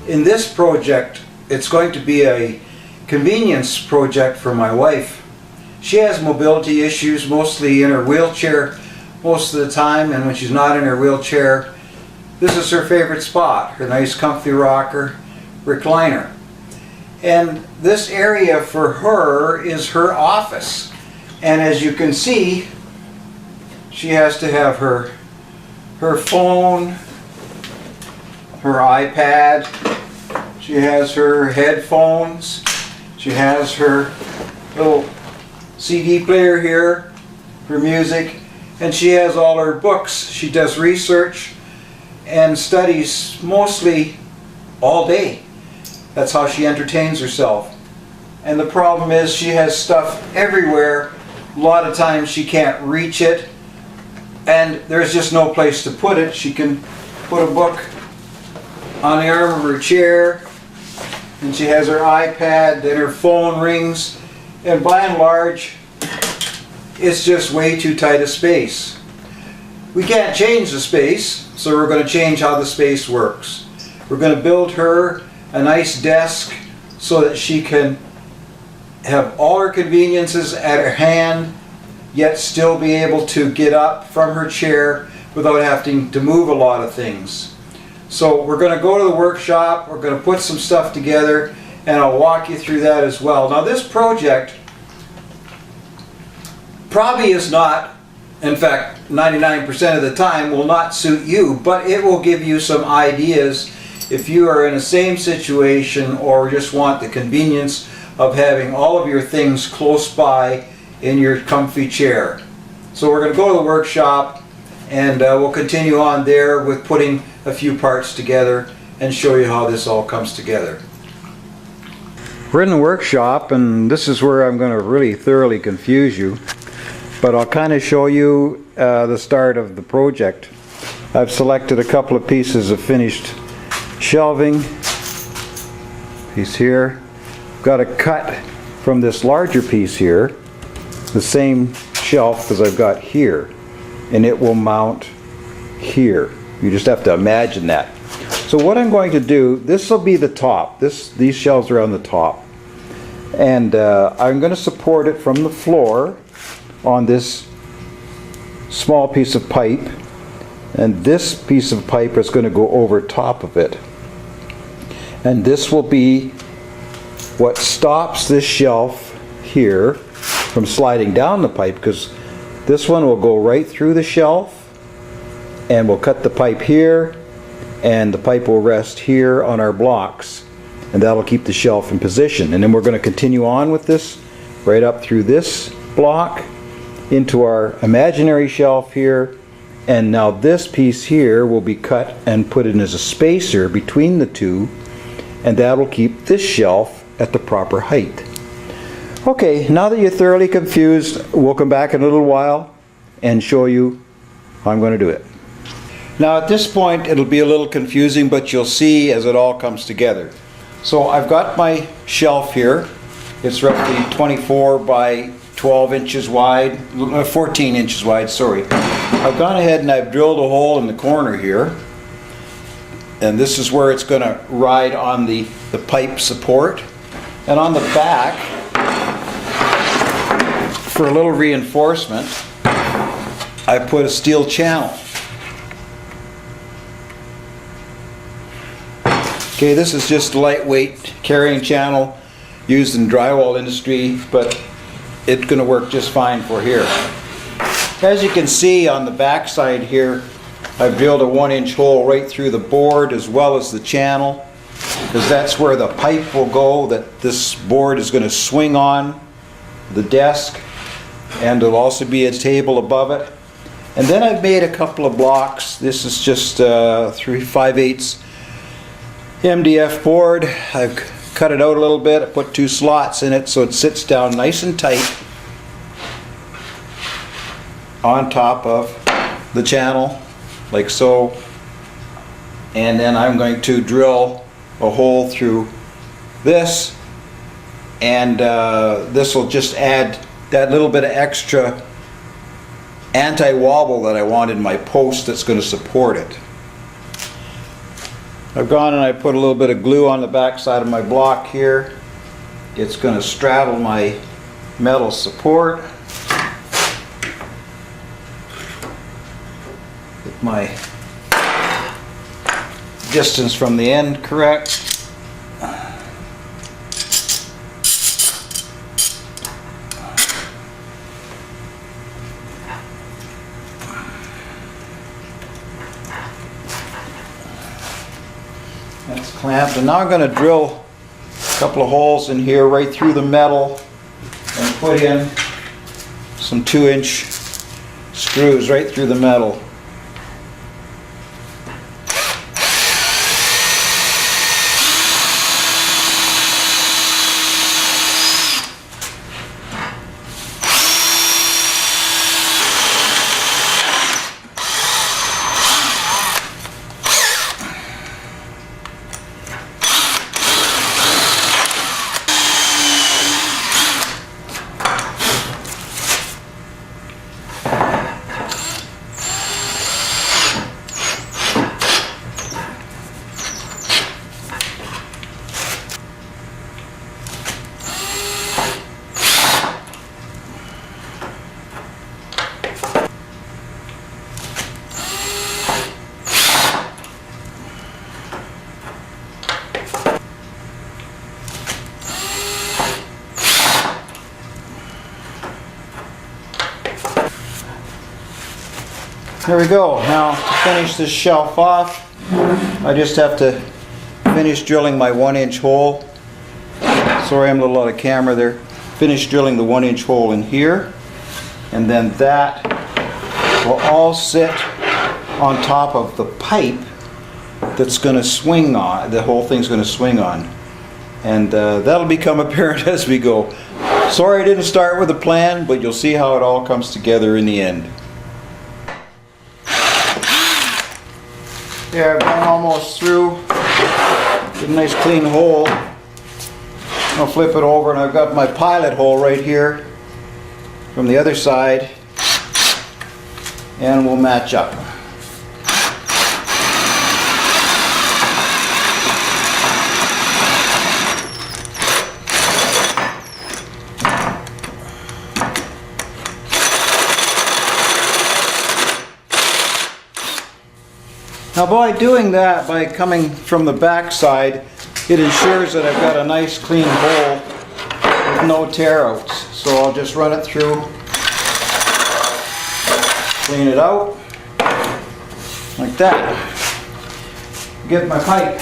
in this project, it's going to be a convenience project for my wife. She has mobility issues, mostly in her wheelchair most of the time, and when she's not in her wheelchair, this is her favorite spot, her nice comfy rocker recliner. And this area for her is her office. And as you can see, she has to have her phone, her iPad, she has her headphones, she has her little CD player here for music, and she has all her books. She does research and studies mostly all day. That's how she entertains herself. And the problem is she has stuff everywhere. A lot of times she can't reach it, and there's just no place to put it. She can put a book on the arm of her chair, and she has her iPad, then her phone rings, and by and large it's just way too tight a space. We can't change the space, so we're going to change how the space works. We're going to build her a nice desk so that she can have all her conveniences at her hand, yet still be able to get up from her chair without having to move a lot of things. So we're going to go to the workshop, we're going to put some stuff together, and I'll walk you through that as well. Now this project probably is not, in fact 99% of the time will not suit you, but it will give you some ideas if you are in the same situation or just want the convenience of having all of your things close by in your comfy chair. So we're going to go to the workshop, and we'll continue on there with putting a few parts together and show you how this all comes together. We're in the workshop, and this is where I'm going to really thoroughly confuse you, but I'll kind of show you the start of the project. I've selected a couple of pieces of finished shelving. Piece here. Got to cut from this larger piece here the same shelf as I've got here, and it will mount here. You just have to imagine that. So what I'm going to do, this will be the top. These shelves are on the top, and I'm going to support it from the floor on this small piece of pipe, and this piece of pipe is going to go over top of it, and this will be what stops this shelf here from sliding down the pipe, because this one will go right through the shelf, and we'll cut the pipe here, and the pipe will rest here on our blocks, and that'll keep the shelf in position. And then we're going to continue on with this right up through this block into our imaginary shelf here, and now this piece here will be cut and put in as a spacer between the two, and that'll keep this shelf at the proper height. Okay, now that you're thoroughly confused, we'll come back in a little while and show you how I'm going to do it. Now at this point it'll be a little confusing, but you'll see as it all comes together. So I've got my shelf here. It's roughly 24 by 12 inches wide, 14 inches wide, sorry. I've gone ahead and I've drilled a hole in the corner here, and this is where it's going to ride on the pipe support. And on the back, for a little reinforcement, I put a steel channel. Okay, this is just a lightweight carrying channel used in drywall industry, but it's going to work just fine for here. As you can see on the back side here, I've drilled a 1-inch hole right through the board as well as the channel, because that's where the pipe will go that this board is going to swing on the desk, and there'll also be a table above it. And then I've made a couple of blocks. This is just 3 5/8 MDF board. I've cut it out a little bit. I put 2 slots in it so it sits down nice and tight on top of the channel, like so. And then I'm going to drill a hole through this, and this will just add that little bit of extra anti-wobble that I want in my post that's going to support it. I've gone and I put a little bit of glue on the back side of my block here. It's going to straddle my metal support. Get my distance from the end correct. That's clamped, and now I'm going to drill a couple of holes in here right through the metal and put in some 2-inch screws right through the metal. There we go. Now to finish this shelf off, I just have to finish drilling my 1-inch hole. Sorry, I'm a little out of camera there. Finish drilling the 1-inch hole in here, and then that will all sit on top of the pipe that's going to swing on. The whole thing's going to swing on, and that'll become apparent as we go. Sorry I didn't start with a plan, but you'll see how it all comes together in the end. Yeah, I've gone almost through. Get a nice clean hole. I'll flip it over, and I've got my pilot hole right here from the other side, and we'll match up. Now by doing that, by coming from the back side, it ensures that I've got a nice clean hole with no tear outs. So I'll just run it through, clean it out, like that. Get my pipe.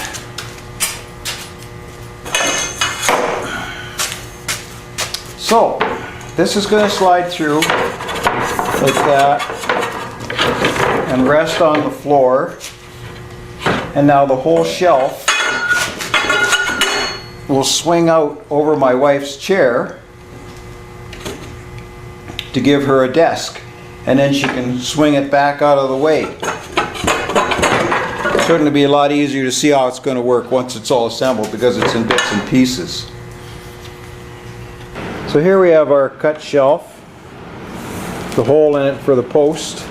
So this is going to slide through like that and rest on the floor. And now the whole shelf will swing out over my wife's chair to give her a desk, and then she can swing it back out of the way. It's certainly be a lot easier to see how it's going to work once it's all assembled, because it's in bits and pieces. So here we have our cut shelf, the hole in it for the post,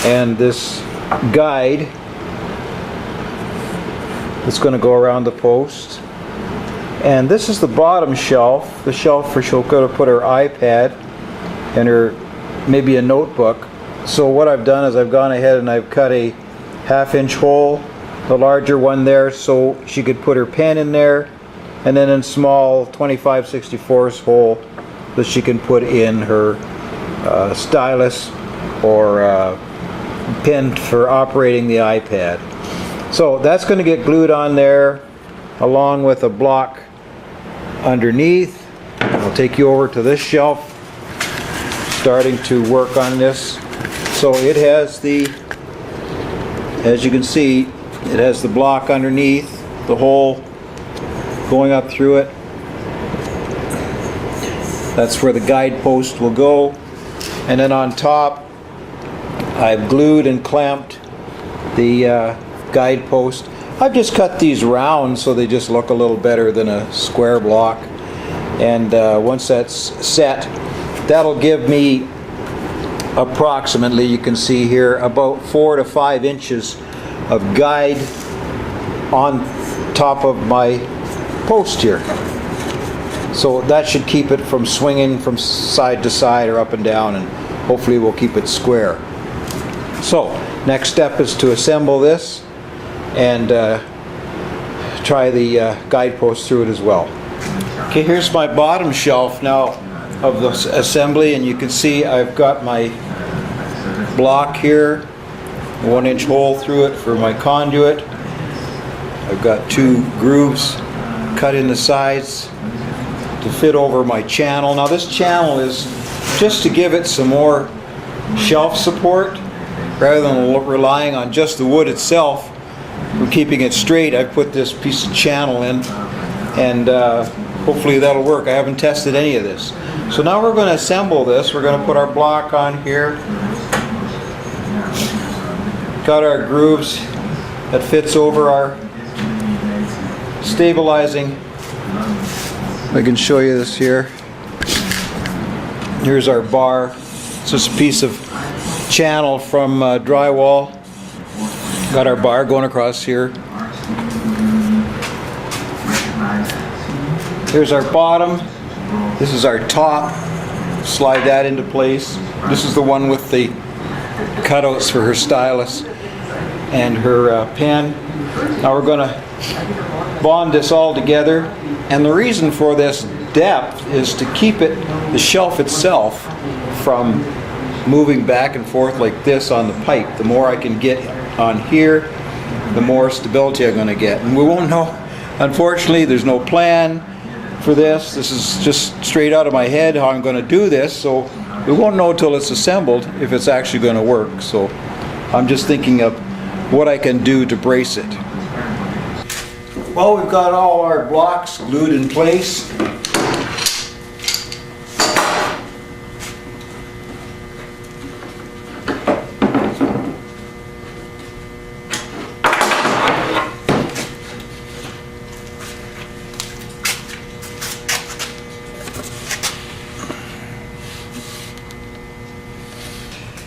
and this guide that's going to go around the post. And this is the bottom shelf, the shelf where she'll go to put her iPad and her maybe a notebook. So what I've done is I've gone ahead and I've cut a 1/2-inch hole, the larger one there, so she could put her pen in there, and then in small 25/64 hole that she can put in her stylus or pen for operating the iPad. So that's going to get glued on there along with a block underneath. I'll take you over to this shelf, starting to work on this. So it has the, as you can see, it has the block underneath, the hole going up through it. That's where the guide post will go. And then on top, I've glued and clamped the guide post. I've just cut these round so they just look a little better than a square block. And once that's set, that'll give me approximately, you can see here, about 4 to 5 inches of guide on top of my post here. So that should keep it from swinging from side to side or up and down, and hopefully we'll keep it square. So next step is to assemble this and try the guidepost through it as well. Okay, here's my bottom shelf now of the assembly, and you can see I've got my block here, 1-inch hole through it for my conduit. I've got 2 grooves cut in the sides to fit over my channel. Now this channel is just to give it some more shelf support rather than relying on just the wood itself. For keeping it straight, I've put this piece of channel in, and hopefully that'll work. I haven't tested any of this. So now we're going to assemble this. We're going to put our block on here. Got our grooves that fits over our stabilizing. I can show you this here. Here's our bar. It's just a piece of channel from drywall. Got our bar going across here. Here's our bottom. This is our top. Slide that into place. This is the one with the cutouts for her stylus and her pen. Now we're going to bond this all together, and the reason for this depth is to keep it, the shelf itself, from moving back and forth like this on the pipe. The more I can get on here, the more stability I'm going to get. And we won't know, unfortunately, there's no plan for this. This is just straight out of my head how I'm going to do this, so we won't know until it's assembled if it's actually going to work. So I'm just thinking of what I can do to brace it. Well, we've got all our blocks glued in place.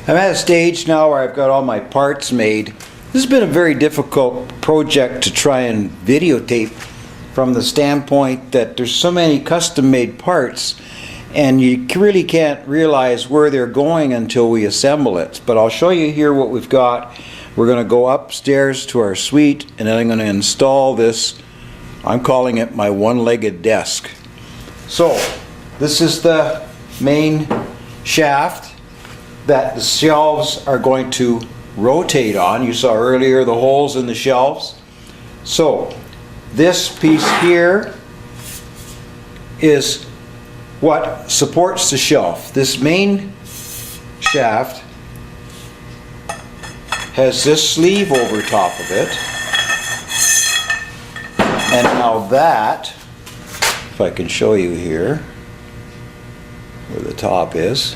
I'm at a stage now where I've got all my parts made. This has been a very difficult project to try and videotape from the standpoint that there's so many custom-made parts, and you really can't realize where they're going until we assemble it. But I'll show you here what we've got. We're going to go upstairs to our suite, and then I'm going to install this. I'm calling it my one-legged desk. So this is the main shaft that the shelves are going to rotate on. You saw earlier the holes in the shelves. So this piece here is what supports the shelf. This main shaft has this sleeve over top of it, and now that, if I can show you here where the top is,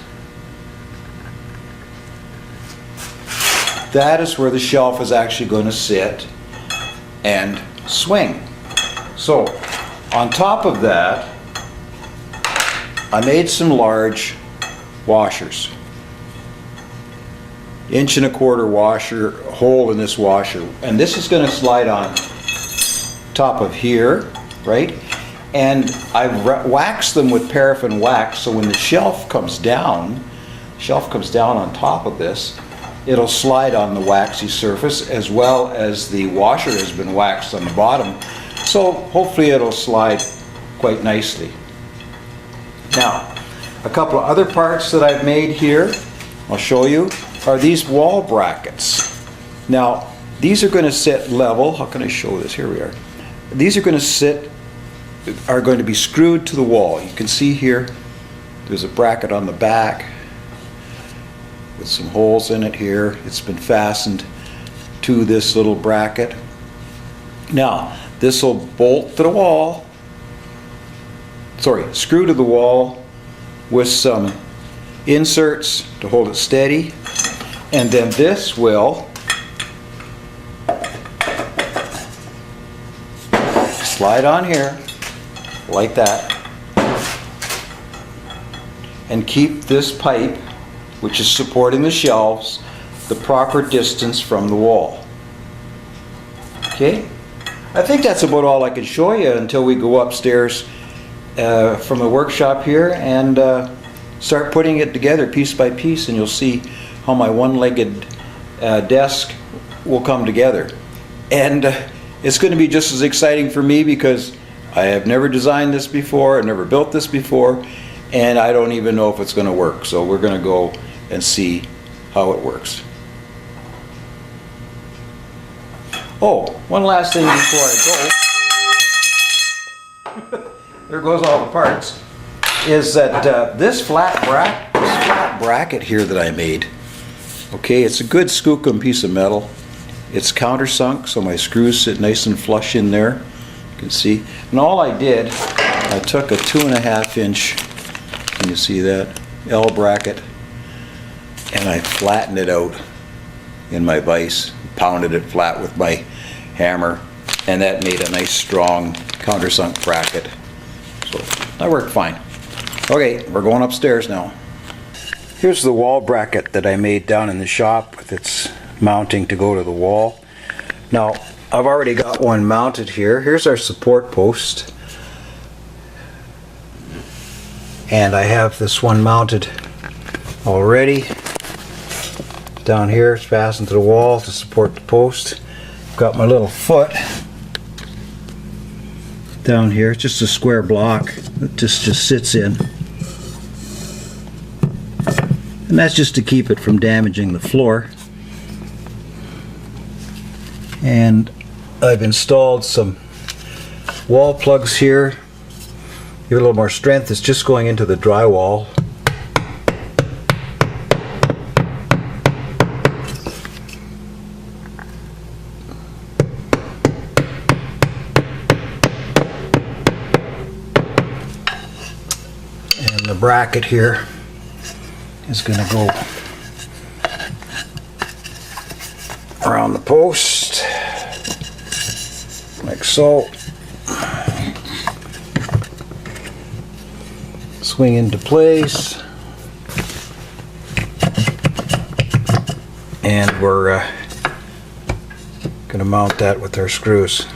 that is where the shelf is actually going to sit and swing. So on top of that, I made some large washers. 1.25 inch washer, hole in this washer, and this is going to slide on top of here, right? And I've waxed them with paraffin wax, so when the shelf comes down on top of this, it'll slide on the waxy surface, as well as the washer has been waxed on the bottom. So hopefully it'll slide quite nicely. Now, a couple of other parts that I've made here, I'll show you, are these wall brackets. Now, these are going to sit level. How can I show this? Here we are. These are going to be screwed to the wall. You can see here, there's a bracket on the back with some holes in it here. It's been fastened to this little bracket. Now, this will bolt to the wall, screw to the wall with some inserts to hold it steady, and then this will slide on here like that and keep this pipe, which is supporting the shelves, the proper distance from the wall. Okay? I think that's about all I can show you until we go upstairs from the workshop here and start putting it together piece by piece, and you'll see how my one-legged desk will come together. And it's going to be just as exciting for me because I have never designed this before, I've never built this before, and I don't even know if it's going to work. So we're going to go and see how it works. Oh, one last thing before I go. There goes all the parts. Is that this flat bracket here that I made. Okay, it's a good skookum piece of metal. It's countersunk, so my screws sit nice and flush in there. You can see. And all I did, I took a 2.5 inch, can you see that, L bracket, and I flattened it out in my vise, pounded it flat with my hammer, and that made a nice strong countersunk bracket. So that worked fine. Okay, we're going upstairs now. Here's the wall bracket that I made down in the shop with its mounting to go to the wall. Now, I've already got one mounted here. Here's our support post. And I have this one mounted already. Down here, it's fastened to the wall to support the post. Got my little foot down here. It's just a square block that just sits in. And that's just to keep it from damaging the floor. And I've installed some wall plugs here. Give it a little more strength. It's just going into the drywall. And the bracket here is going to go around the post like so. Swing into place, and we're going to mount that with our screws,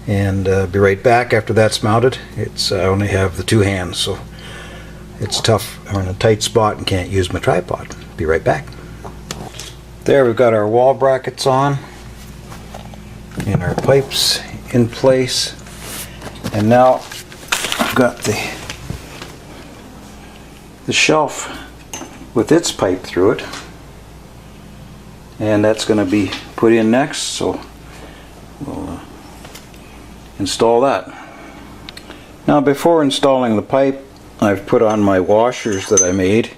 and be right back after that's mounted. I only have the two hands, so it's tough. I'm in a tight spot and can't use my tripod. Be right back. There, we've got our wall brackets on and our pipes in place, and now I've got the shelf with its pipe through it, and that's going to be put in next, so we'll install that. Now, before installing the pipe, I've put on my washers that I made.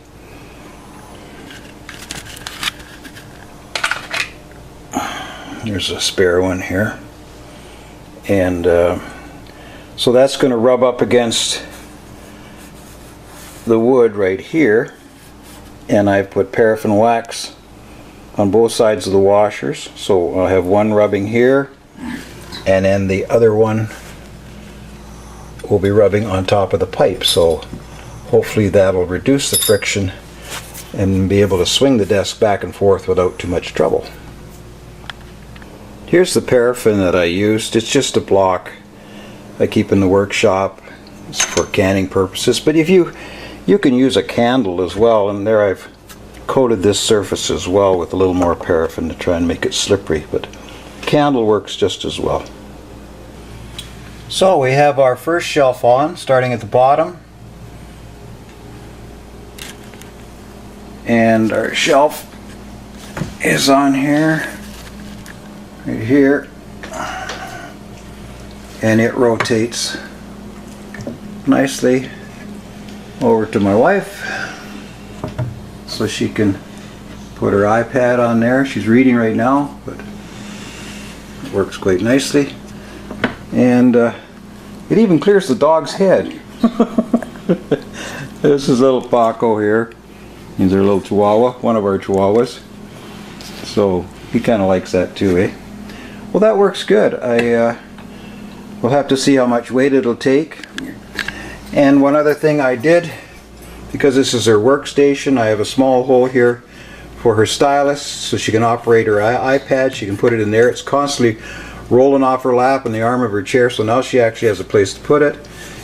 There's a spare one here, and so that's going to rub up against the wood right here, and I've put paraffin wax on both sides of the washers, so I'll have one rubbing here, and then the other one will be rubbing on top of the pipe, so hopefully that'll reduce the friction and be able to swing the desk back and forth without too much trouble. Here's the paraffin that I used. It's just a block I keep in the workshop. It's for canning purposes, but if you can use a candle as well, and there I've coated this surface as well with a little more paraffin to try and make it slippery, but candle works just as well. So we have our first shelf on, starting at the bottom, and our shelf is on here, right here, and it rotates nicely over to my wife so she can put her iPad on there. She's reading right now, but it works quite nicely, and it even clears the dog's head. This is little Paco here. He's our little Chihuahua, one of our Chihuahuas, so he kind of likes that too, eh? Well, that works good. We'll have to see how much weight it'll take. And one other thing I did, because this is her workstation, I have a small hole here for her stylus so she can operate her iPad. She can put it in there. It's constantly rolling off her lap and the arm of her chair, so now she actually has a place to put it.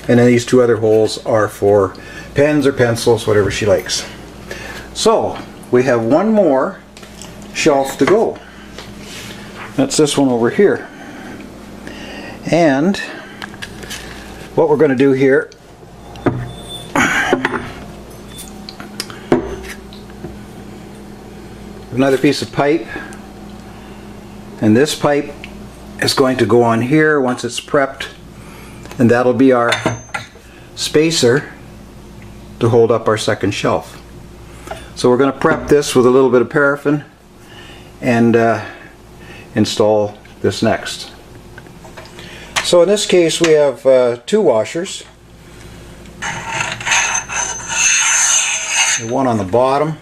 And then these two other holes are for pens or pencils, whatever she likes. So we have one more shelf to go. That's this one over here. And what we're going to do here, another piece of pipe, and this pipe is going to go on here once it's prepped, and that'll be our spacer to hold up our second shelf. So we're going to prep this with a little bit of paraffin and install this next. So in this case we have two washers. One on the bottom,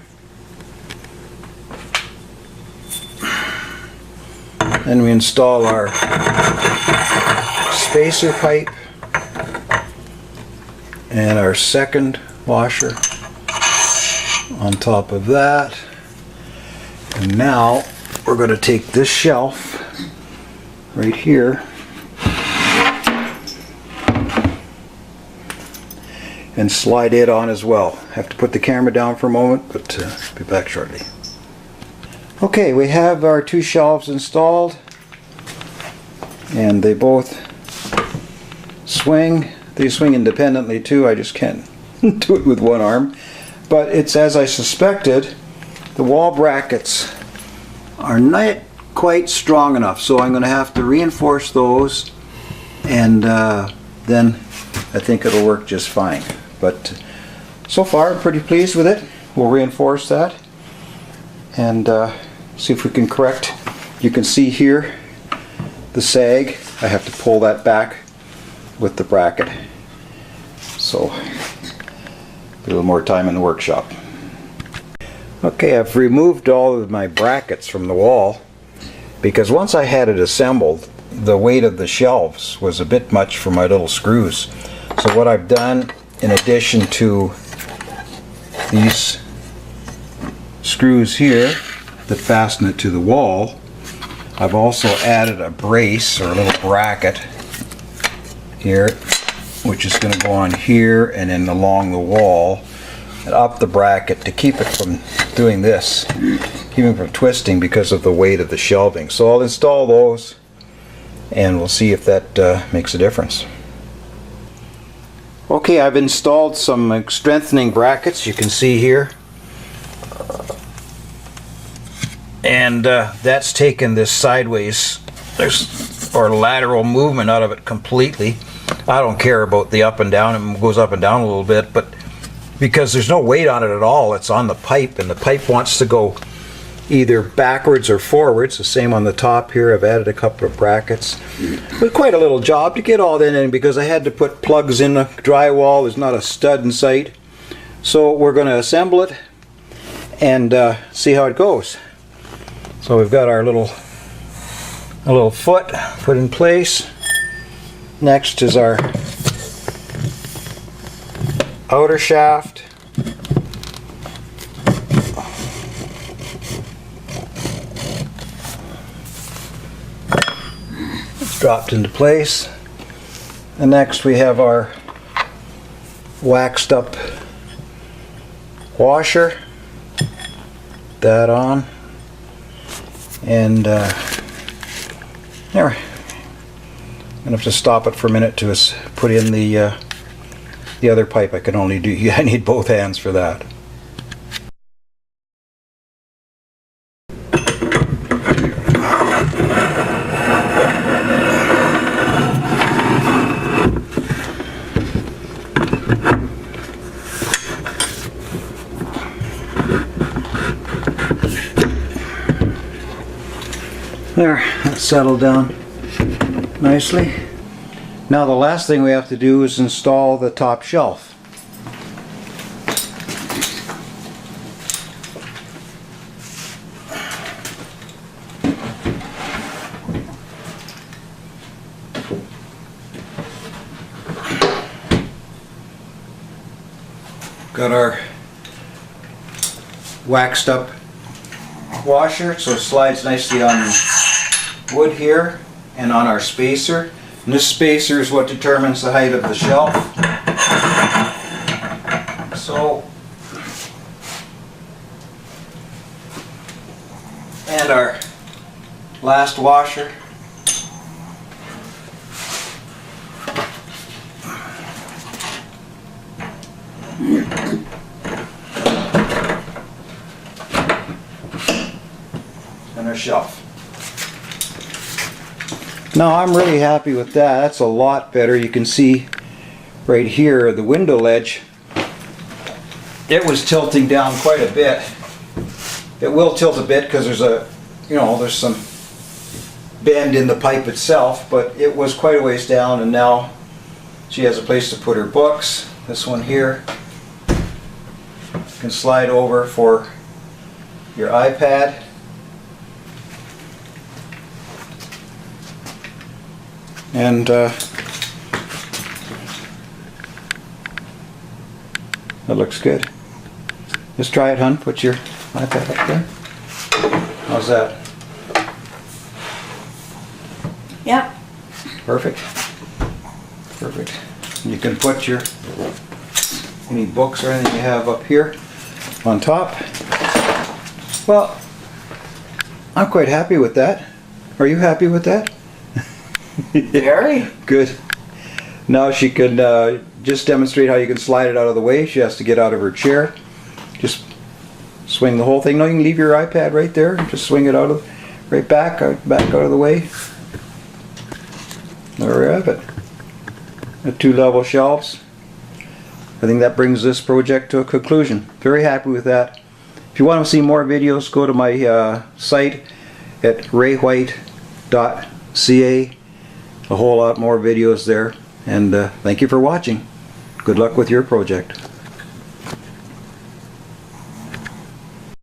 then we install our spacer pipe and our second washer on top of that. And now we're going to take this shelf right here and slide it on as well. Have to put the camera down for a moment, but be back shortly. Okay, we have our two shelves installed, and they both swing. They swing independently too. I just can't do it with one arm. But it's as I suspected. The wall brackets are not quite strong enough, so I'm going to have to reinforce those, and then I think it'll work just fine. But so far I'm pretty pleased with it. We'll reinforce that and see if we can correct. You can see here the sag. I have to pull that back with the bracket. So a little more time in the workshop. Okay, I've removed all of my brackets from the wall because once I had it assembled, the weight of the shelves was a bit much for my little screws. So what I've done, in addition to these screws here that fasten it to the wall, I've also added a brace or a little bracket here, which is going to go on here and then along the wall and up the bracket to keep it from doing this, keep it from twisting because of the weight of the shelving. So I'll install those and we'll see if that makes a difference. Okay, I've installed some strengthening brackets, you can see here, and that's taken this sideways or lateral movement out of it completely. I don't care about the up and down, it goes up and down a little bit, but because there's no weight on it at all, it's on the pipe, and the pipe wants to go either backwards or forwards. The same on the top here. I've added a couple of brackets. But quite a little job to get all that in because I had to put plugs in the drywall. There's not a stud in sight. So we're going to assemble it and see how it goes. So we've got our little foot put in place. Next is our outer shaft. It's dropped into place. And next we have our waxed up washer. That on. And there. I'm going to have to stop it for a minute to put in the other pipe. I can only do, I need both hands for that. There, that's settled down nicely. Now the last thing we have to do is install the top shelf. Got our waxed up washer, so it slides nicely on the wood here. and on our spacer. And this spacer is what determines the height of the shelf. So, and our last washer. And our shelf. Now I'm really happy with that. That's a lot better. You can see right here the window ledge. It was tilting down quite a bit. It will tilt a bit because there's there's some bend in the pipe itself, but it was quite a ways down, and now she has a place to put her books. This one here can slide over for your iPad. And that looks good. Just try it, hon. Put your iPad up there. How's that? Yep. Perfect. Perfect. You can put your any books or anything you have up here on top. Well, I'm quite happy with that. Are you happy with that? Very. Good. Now she can just demonstrate how you can slide it out of the way. She has to get out of her chair. Just swing the whole thing. No, you can leave your iPad right there. Just swing it right back out of the way. There we have it. The 2 level shelves. I think that brings this project to a conclusion. Very happy with that. If you want to see more videos, go to my site at raywhite.ca. A whole lot more videos there. And thank you for watching. Good luck with your project.